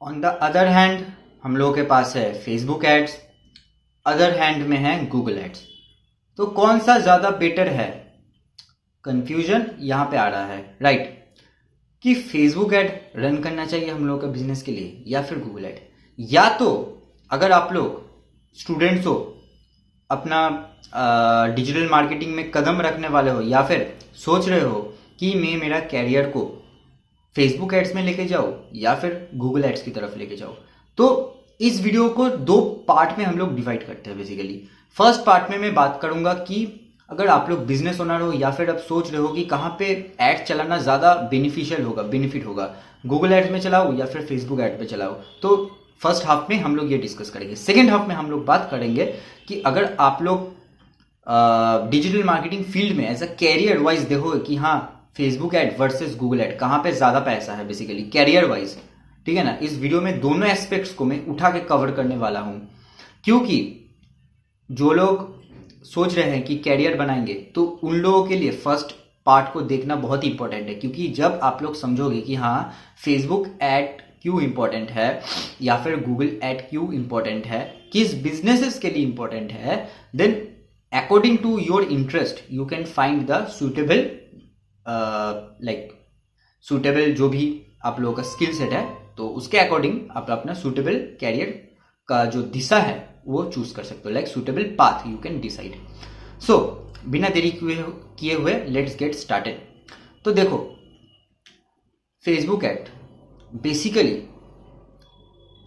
On the other hand हम लोगों के पास है फेसबुक एड्स, अदर हैंड में है गूगल एड्स। तो कौन सा ज़्यादा बेटर है? कंफ्यूजन यहाँ पे आ रहा है, राइट? कि फेसबुक ऐड रन करना चाहिए हम लोग का बिजनेस के लिए या फिर गूगल ऐड। या तो अगर आप लोग स्टूडेंट्स हो, अपना डिजिटल मार्केटिंग में कदम रखने वाले हो, या फिर सोच रहे हो कि मैं मेरा कैरियर को फेसबुक एड्स में लेके जाओ या फिर गूगल एड्स की तरफ लेके जाओ, तो इस वीडियो को दो पार्ट में हम लोग डिवाइड करते हैं बेसिकली। फर्स्ट पार्ट में मैं बात करूंगा कि अगर आप लोग बिजनेस ओनर हो या फिर आप सोच रहे हो कि कहाँ पे एड चलाना ज़्यादा बेनिफिशियल होगा, बेनिफिट होगा, गूगल एड्स में चलाओ या फिर फेसबुक एड पे चलाओ, तो फर्स्ट हाफ में हम लोग ये डिस्कस करेंगे। सेकेंड हाफ में हम लोग बात करेंगे कि अगर आप लोग डिजिटल मार्केटिंग फील्ड में एज अ कैरियर वाइज देखोगे कि हाँ Facebook ad versus Google ad कहाँ पे ज़्यादा पैसा है बेसिकली कैरियर वाइज, ठीक है ना। इस वीडियो में दोनों एस्पेक्ट्स को मैं उठा के कवर करने वाला हूँ, क्योंकि जो लोग सोच रहे हैं कि कैरियर बनाएंगे तो उन लोगों के लिए फर्स्ट पार्ट को देखना बहुत ही इंपॉर्टेंट है। क्योंकि जब आप लोग समझोगे कि हाँ फेसबुक एड क्यों इंपॉर्टेंट है या फिर गूगल एड क्यों इंपॉर्टेंट है, किस बिजनेसेस के लिए इंपॉर्टेंट है, then according to your interest you can find the suitable suitable जो भी आप लोगों का स्किल सेट है, तो उसके अकॉर्डिंग आप अपना सुटेबल कैरियर का जो दिशा है वो चूज कर सकते हो, like suitable path you can decide. So बिना देरी किए हुए लेट्स गेट स्टार्टेड। तो देखो, Facebook ad basically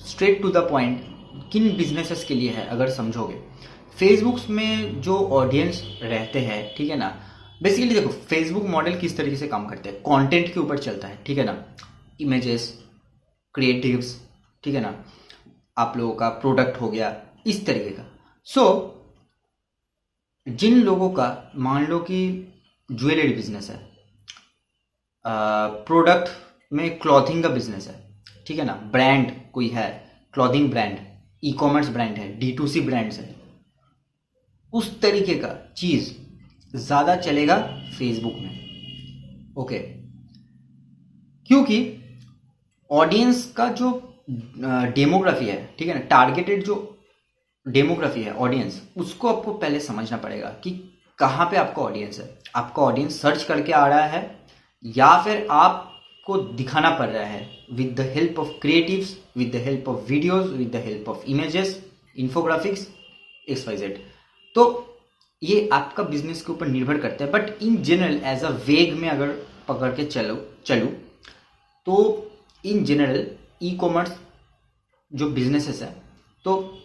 straight to the point किन बिजनेसेस के लिए है अगर समझोगे। फेसबुक में जो ऑडियंस रहते हैं, ठीक है ना, बेसिकली देखो फेसबुक मॉडल किस तरीके से काम करते हैं, कंटेंट के ऊपर चलता है, ठीक है ना। इमेजेस, क्रिएटिव्स, ठीक है ना, आप लोगों का प्रोडक्ट हो गया, इस तरीके का। सो जिन लोगों का मान लो कि ज्वेलरी बिजनेस है, प्रोडक्ट में क्लॉथिंग का बिजनेस है, ठीक है ना, ब्रांड कोई है, clothing brand, e commerce brand है, D2C ब्रांड्स है, उस तरीके का चीज ज्यादा चलेगा फेसबुक में, ओके। क्योंकि ऑडियंस का जो डेमोग्राफी है, ठीक है ना, टारगेटेड जो डेमोग्राफी है ऑडियंस, उसको आपको पहले समझना पड़ेगा कि कहाँ पे आपका ऑडियंस है। आपका ऑडियंस सर्च करके आ रहा है या फिर आपको दिखाना पड़ रहा है with the help of creatives, with the help of videos, with the help of images, infographics, XYZ। तो ये आपका बिजनेस के ऊपर निर्भर करता है, but in general as a vague में अगर पकड़ के चलूँ तो इन जनरल ई कॉमर्स जो बिजनेसेस है, तो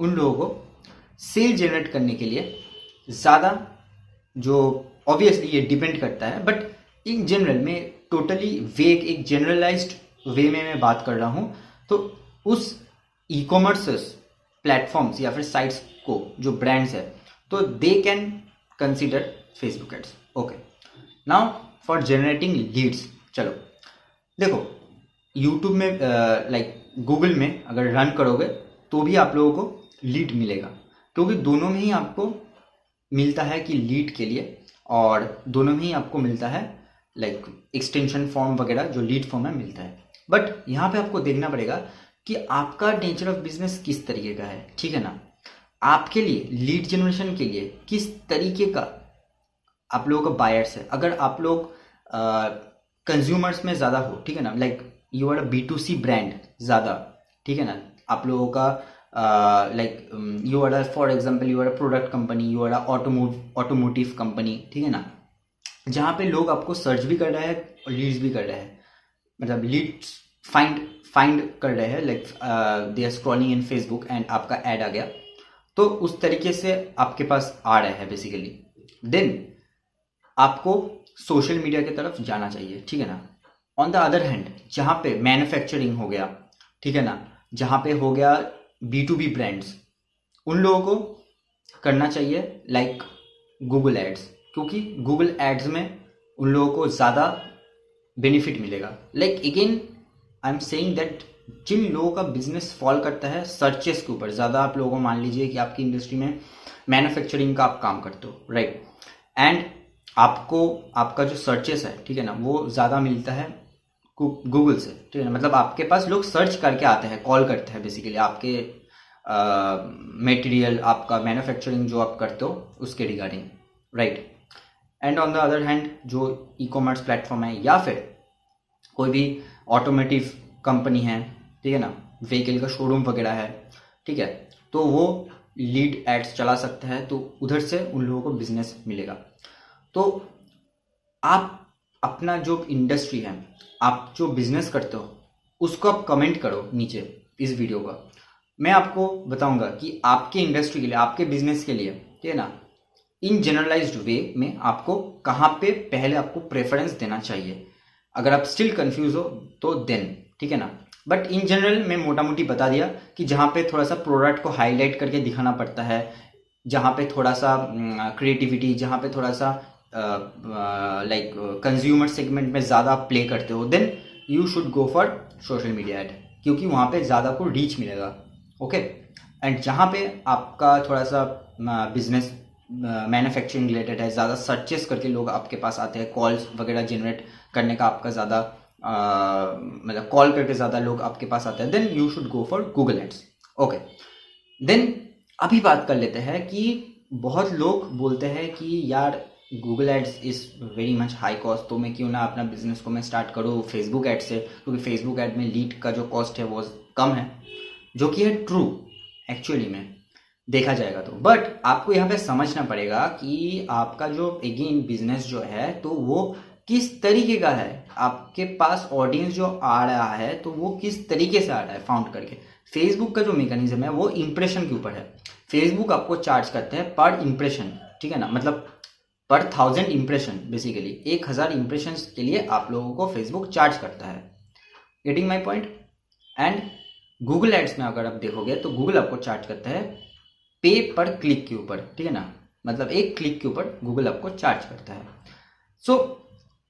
उन लोगों को सेल जनरेट करने के लिए ज़्यादा, जो ऑब्वियसली ये डिपेंड करता है, बट इन जनरल में टोटली वेग एक जनरलाइज्ड वे में मैं बात कर रहा हूँ, तो उस ई कॉमर्स प्लेटफॉर्म्स या फिर साइट्स को जो ब्रांड्स है, तो they can consider Facebook ads, okay. Now for generating leads, चलो देखो यूट्यूब में गूगल में अगर रन करोगे तो भी आप लोगों को लीड मिलेगा, क्योंकि दोनों में ही आपको मिलता है कि लीड के लिए, और दोनों में ही आपको मिलता है एक्सटेंशन फॉर्म वगैरह जो लीड फॉर्म में मिलता है। बट यहाँ पे आपको देखना पड़ेगा कि आपका नेचर ऑफ बिजनेस किस तरीके का है, ठीक है ना। आपके लिए लीड जनरेशन के लिए किस तरीके का आप लोगों का बायर्स है। अगर आप लोग कंज्यूमर्स में ज़्यादा हो, ठीक है ना, you are a B2C brand ज़्यादा, ठीक है ना, आप लोगों का you are for example you are a product company, you are a automotive company, ठीक है ना, जहाँ पे लोग आपको सर्च भी कर रहे हैं और लीड्स भी कर रहे हैं, मतलब लीड्स फाइंड कर रहे हैं, they are scrolling in Facebook and आपका ऐड आ गया, तो उस तरीके से आपके पास आ रहे हैं बेसिकली। देन आपको सोशल मीडिया की तरफ जाना चाहिए, ठीक है ना। ऑन द अदर हैंड जहाँ पे मैन्युफैक्चरिंग हो गया, ठीक है ना, जहाँ पे हो गया B2B ब्रांड्स, उन लोगों को करना चाहिए गूगल एड्स, क्योंकि गूगल एड्स में उन लोगों को ज़्यादा बेनिफिट मिलेगा। Again I am saying that जिन लोगों का बिजनेस फॉल करता है सर्चेस के ऊपर ज़्यादा, आप लोगों को मान लीजिए कि आपकी इंडस्ट्री में मैन्युफैक्चरिंग का आप काम करते हो, राइट, एंड आपको आपका जो सर्चेस है, ठीक है ना, वो ज़्यादा मिलता है गूगल से, ठीक है ना। मतलब आपके पास लोग सर्च करके आते हैं, कॉल करते हैं बेसिकली आपके मटेरियल, आपका मैन्युफैक्चरिंग जो आप करते हो उसके regarding, right. And on the other hand जो ई कॉमर्स प्लेटफॉर्म है या फिर कोई भी ऑटोमेटिव कंपनी है, ठीक है ना, व्हीकल का शोरूम वगैरह है, ठीक है, तो वो लीड एड्स चला सकता है, तो उधर से उन लोगों को बिजनेस मिलेगा। तो आप अपना जो इंडस्ट्री है, आप जो बिजनेस करते हो, उसको आप कमेंट करो नीचे इस वीडियो का। मैं आपको बताऊंगा कि आपके इंडस्ट्री के लिए, आपके बिजनेस के लिए, ठीक है ना, इन जनरलाइज्ड वे में आपको कहाँ पे पहले आपको प्रेफरेंस देना चाहिए। अगर आप स्टिल कंफ्यूज हो तो देन, ठीक है ना। बट इन जनरल मैं मोटा मोटी बता दिया कि जहाँ पे थोड़ा सा प्रोडक्ट को हाईलाइट करके दिखाना पड़ता है, जहाँ पे थोड़ा सा क्रिएटिविटी, जहाँ पे थोड़ा सा लाइक कंज्यूमर सेगमेंट में ज़्यादा प्ले करते हो, then you should go for social media ad, क्योंकि वहाँ पे ज़्यादा को रीच मिलेगा। ओके। एंड जहाँ पे आपका थोड़ा सा बिजनेस मैन्युफैक्चरिंग रिलेटेड है, ज़्यादा सर्चेस करके लोग आपके पास आते हैं, कॉल्स वगैरह जनरेट करने का आपका ज़्यादा मतलब कॉल करके ज़्यादा लोग आपके पास आते हैं, then you should go for Google ads. Okay. Then अभी बात कर लेते हैं कि बहुत लोग बोलते हैं कि यार Google ads is very much high cost, तो मैं क्यों ना अपना बिजनेस को मैं स्टार्ट करूँ फेसबुक एड से, क्योंकि फेसबुक एड में लीड का जो कॉस्ट है वो कम है, जो कि है ट्रू एक्चुअली में देखा जाएगा तो। बट आपको यहाँ पे समझना पड़ेगा कि आपका जो अगेन बिजनेस जो है तो वो किस तरीके का है, आपके पास ऑडियंस जो आ रहा है तो वो किस तरीके से आ रहा है फाउंड करके। फेसबुक का जो मैकेनिज्म है वो इंप्रेशन के ऊपर है। फेसबुक आपको चार्ज करते हैं पर इंप्रेशन, ठीक है ना, मतलब पर 1000 इंप्रेशन, बेसिकली 1000 इंप्रेशन के लिए आप लोगों को फेसबुक चार्ज करता है। Getting my point. And Google ads में अगर आप देखोगे तो गूगल आपको चार्ज करता है पे पर क्लिक के ऊपर, ठीक है ना, मतलब एक क्लिक के ऊपर गूगल आपको चार्ज करता है। सो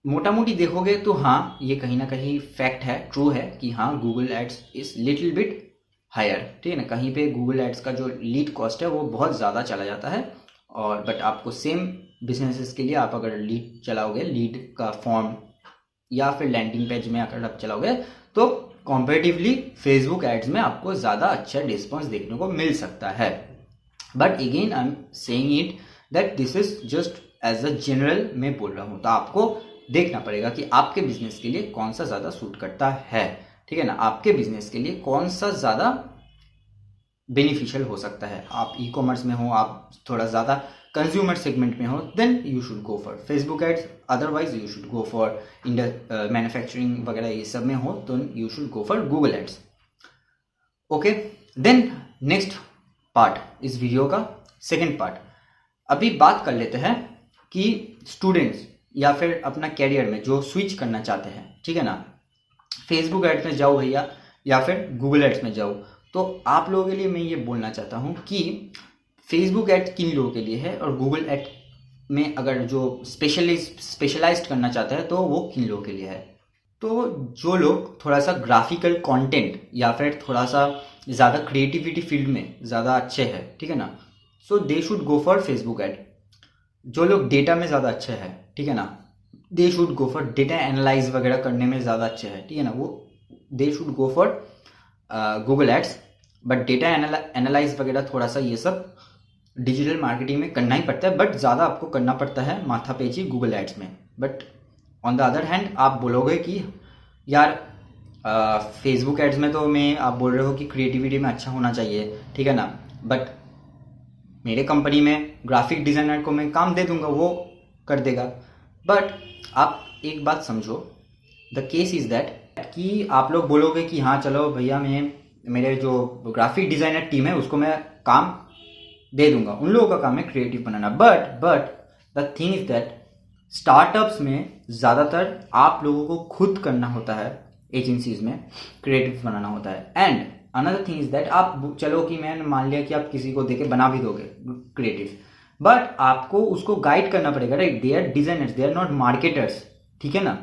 मोटा मोटी देखोगे तो हाँ, ये कहीं ना कहीं फैक्ट है, ट्रू है कि हाँ Google ads is little bit higher, ठीक है ना। कहीं पे गूगल एड्स का जो लीड कॉस्ट है वो बहुत ज़्यादा चला जाता है, और बट आपको सेम बिजनेसेस के लिए आप अगर लीड चलाओगे, लीड का फॉर्म या फिर लैंडिंग पेज में अगर आप चलाओगे तो कॉम्पेरेटिवली फेसबुक एड्स में आपको ज़्यादा अच्छा रिस्पॉन्स देखने को मिल सकता है। But again I am saying it that this is just as a general मैं बोल रहा हूँ, तो आपको देखना पड़ेगा कि आपके बिजनेस के लिए कौन सा ज़्यादा सूट करता है, ठीक है ना, आपके बिजनेस के लिए कौन सा ज़्यादा बेनिफिशियल हो सकता है। आप ई कॉमर्स में हो, आप थोड़ा ज़्यादा कंज्यूमर सेगमेंट में हो, then you should go for Facebook ads, otherwise you should go for manufacturing वगैरह ये सब में हो तो you should go for Google ads. Okay. Then next part इस वीडियो का, सेकेंड पार्ट, अभी बात कर लेते हैं कि स्टूडेंट्स या फिर अपना कैरियर में जो स्विच करना चाहते हैं, ठीक है ना, फेसबुक एड्स में जाओ भैया या फिर गूगल एड्स में जाओ, तो आप लोगों के लिए मैं ये बोलना चाहता हूँ कि फेसबुक एड किन लोगों के लिए है और गूगल एड में अगर जो स्पेशलाइज्ड करना चाहता है तो वो किन लोगों के लिए है। तो जो लोग थोड़ा सा ग्राफिकल कंटेंट या फिर थोड़ा सा ज़्यादा क्रिएटिविटी फील्ड में ज़्यादा अच्छे हैं, ठीक है ना, so they should go for Facebook ad. जो लोग डेटा में ज़्यादा अच्छे हैं, ठीक है ना, दे should go for data analyse वगैरह करने में ज़्यादा अच्छे हैं, ठीक है ना, वो they should go for Google ads. But data analyse वगैरह थोड़ा सा ये सब डिजिटल मार्केटिंग में करना ही पड़ता है, बट ज़्यादा आपको करना पड़ता है माथापेची गूगल एड्स में। But on the other hand आप बोलोगे कि यार फेसबुक एड्स में तो मैं, आप बोल रहे हो कि क्रिएटिविटी में अच्छा होना चाहिए, ठीक है ना, बट मेरे कंपनी में ग्राफिक डिज़ाइनर को मैं काम दे दूंगा, वो कर देगा। बट आप एक बात समझो, द केस इज़ दैट कि आप लोग बोलोगे कि हाँ चलो भैया, मैं मेरे जो ग्राफिक डिज़ाइनर टीम है उसको मैं काम दे दूंगा, उन लोगों का काम है creative banana. But the thing is that startups में ज़्यादातर आप लोगों को खुद करना होता है, एजेंसीज में क्रिएटिव बनाना होता है। And another thing is that आप चलो कि मैंने मान लिया कि आप किसी को देके बना भी दोगे क्रिएटिव, बट आपको उसको गाइड करना पड़ेगा, right. They are designers, they are not marketers, ठीक है ना।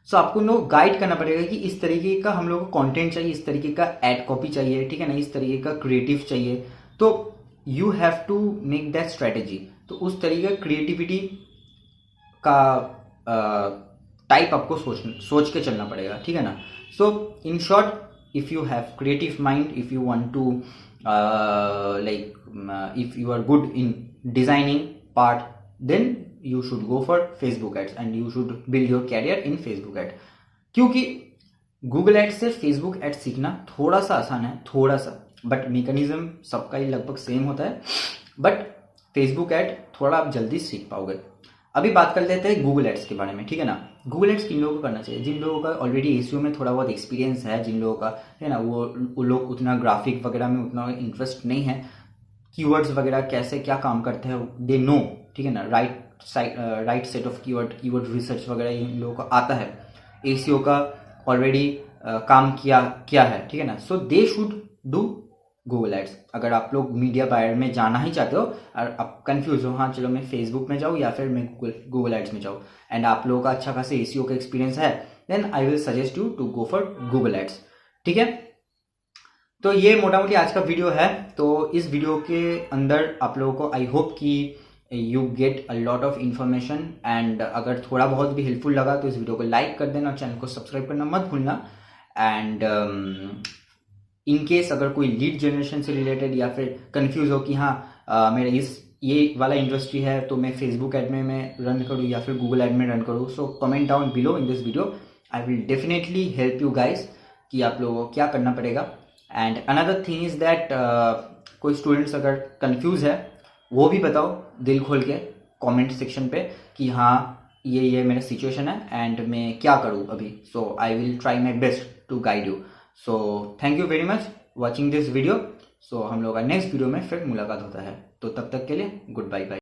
सो आपको लोग गाइड करना पड़ेगा कि इस तरीके का हम लोग को कंटेंट चाहिए, इस तरीके का एड कॉपी चाहिए, ठीक है ना, इस तरीके का क्रिएटिव चाहिए, तो you have to make that strategy. तो उस तरीके क्रिएटिविटी का टाइप आपको सोच के चलना पड़ेगा, ठीक है ना। So in short, if you have creative mind, if you want to if you are good in designing part, then you should go for Facebook ads and you should build your career in Facebook ad। क्योंकि Google ad से Facebook ad सीखना थोड़ा सा आसान है, थोड़ा सा, but mechanism सबका ही लगभग सेम होता है, बट फेसबुक एड थोड़ा आप जल्दी सीख पाओगे। अभी बात कर लेते हैं गूगल एड्स के बारे में, ठीक है ना। गूगल एड्स किन लोगों को करना चाहिए? जिन लोगों का ऑलरेडी एसईओ में थोड़ा बहुत एक्सपीरियंस है, जिन लोगों का है ना वो लोग उतना ग्राफिक वगैरह में उतना इंटरेस्ट नहीं है, कीवर्ड्स वगैरह कैसे क्या काम करते हैं दे नो, ठीक है ना। Right set of keyword research वगैरह इन लोगों को आता है, एसईओ का ऑलरेडी काम किया है, ठीक है ना। So they should do Google ads. अगर आप लोग मीडिया बायर में जाना ही चाहते हो और आप कंफ्यूज हो, हाँ चलो मैं फेसबुक में जाऊँ या फिर मैं गूगल एड्स में जाऊँ, एंड आप लोगों का अच्छा खासा एसईओ का एक्सपीरियंस है, then I will suggest you to go for Google ads, ठीक है। तो ये मोटा मोटी आज का वीडियो है। तो इस वीडियो के अंदर आप लोगों को आई होप कि you get a lot of information, and अगर थोड़ा बहुत भी हेल्पफुल लगा तो इस वीडियो को लाइक कर देना, चैनल को सब्सक्राइब करना मत भूलना। एंड इन केस अगर कोई लीड जनरेशन से रिलेटेड या फिर कंफ्यूज हो कि हाँ मेरा ये वाला इंडस्ट्री है तो मैं फेसबुक एड में मैं रन करूँ या फिर गूगल एड में रन करूँ, so comment down below in this video. I will definitely help you guys कि आप लोगों को क्या करना पड़ेगा। And another thing is that कोई स्टूडेंट्स अगर कंफ्यूज है वो भी बताओ दिल खोल के कमेंट सेक्शन पे कि हाँ ये मेरा सिचुएशन है एंड मैं क्या करूँ अभी। So I will try my best to guide you. So thank you very much watching this video. So हम लोग का नेक्स्ट वीडियो में फिर मुलाकात होता है, तो तब तक के लिए गुड बाय बाय।